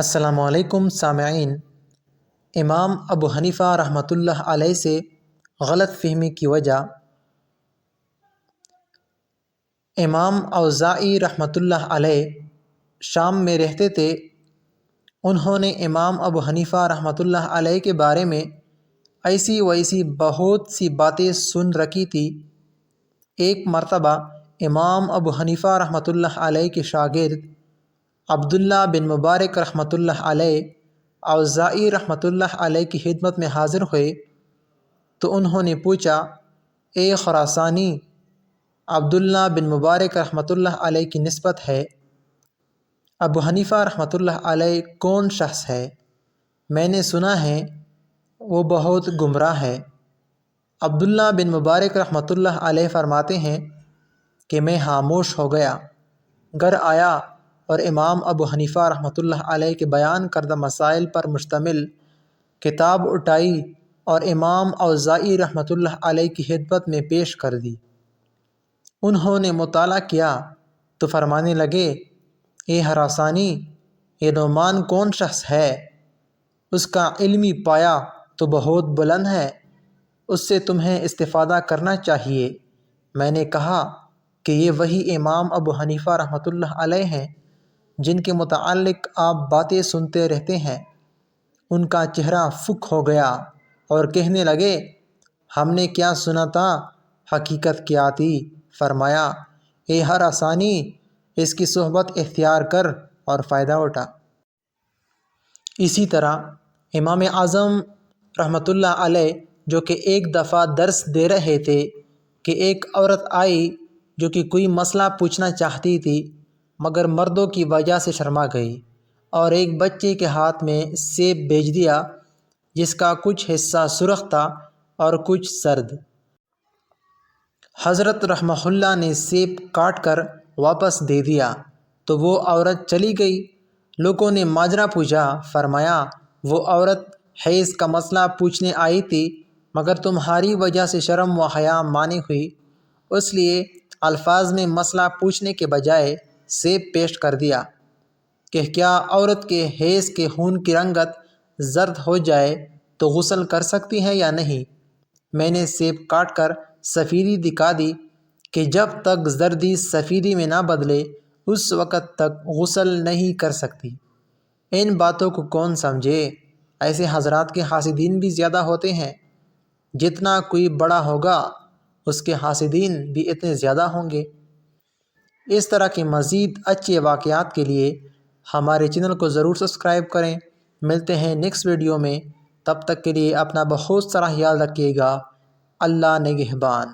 السلام علیکم سامعین۔ امام ابو حنیفہ رحمۃ اللہ علیہ سے غلط فہمی کی وجہ۔ امام اوزاعی رحمۃ اللہ علیہ شام میں رہتے تھے۔ انہوں نے امام ابو حنیفہ رحمۃ اللہ علیہ کے بارے میں ایسی ویسی بہت سی باتیں سن رکھی تھی۔ ایک مرتبہ امام ابو حنیفہ رحمۃ اللہ علیہ کے شاگرد عبداللہ بن مبارک رحمۃ اللہ علیہ اوزاعی رحمۃ اللہ علیہ کی خدمت میں حاضر ہوئے تو انہوں نے پوچھا، اے خراسانی، عبداللہ بن مبارک رحمۃ اللہ علیہ کی نسبت ہے، ابو حنیفہ رحمۃ اللہ علیہ کون شخص ہے؟ میں نے سنا ہے وہ بہت گمراہ ہے۔ عبداللہ بن مبارک رحمۃ اللہ علیہ فرماتے ہیں کہ میں خاموش ہو گیا، گھر آیا اور امام ابو حنیفہ رحمۃ اللہ علیہ کے بیان کردہ مسائل پر مشتمل کتاب اٹھائی اور امام اوزاعی رحمۃ اللہ علیہ کی خدمت میں پیش کر دی۔ انہوں نے مطالعہ کیا تو فرمانے لگے، اے خراسانی، یہ نعمان کون شخص ہے؟ اس کا علمی پایہ تو بہت بلند ہے، اس سے تمہیں استفادہ کرنا چاہیے۔ میں نے کہا کہ یہ وہی امام ابو حنیفہ رحمۃ اللہ علیہ ہیں جن کے متعلق آپ باتیں سنتے رہتے ہیں۔ ان کا چہرہ فک ہو گیا اور کہنے لگے، ہم نے کیا سنا تھا، حقیقت کیا تھی؟ فرمایا، اے خراسانی، اس کی صحبت اختیار کر اور فائدہ اٹھا۔ اسی طرح امام اعظم رحمۃ اللہ علیہ جو کہ ایک دفعہ درس دے رہے تھے کہ ایک عورت آئی جو کہ کوئی مسئلہ پوچھنا چاہتی تھی مگر مردوں کی وجہ سے شرما گئی اور ایک بچے کے ہاتھ میں سیب بھیج دیا جس کا کچھ حصہ سرخ تھا اور کچھ زرد۔ حضرت رحمہ اللہ نے سیب کاٹ کر واپس دے دیا تو وہ عورت چلی گئی۔ لوگوں نے ماجرا پوچھا، فرمایا، وہ عورت حیض کا مسئلہ پوچھنے آئی تھی مگر تمہاری وجہ سے شرم و حیا مانی ہوئی، اس لیے الفاظ میں مسئلہ پوچھنے کے بجائے سیب پیش کر دیا کہ کیا عورت کے حیض کے خون کی رنگت زرد ہو جائے تو غسل کر سکتی ہے یا نہیں؟ میں نے سیب کاٹ کر سفیدی دکھا دی کہ جب تک زردی سفیدی میں نہ بدلے اس وقت تک غسل نہیں کر سکتی۔ ان باتوں کو کون سمجھے؟ ایسے حضرات کے حاسدین بھی زیادہ ہوتے ہیں، جتنا کوئی بڑا ہوگا اس کے حاسدین بھی اتنے زیادہ ہوں گے۔ اس طرح کے مزید اچھے واقعات کے لیے ہمارے چینل کو ضرور سبسکرائب کریں۔ ملتے ہیں نیکسٹ ویڈیو میں، تب تک کے لیے اپنا بہت سارا خیال رکھیے گا۔ اللہ نگہبان۔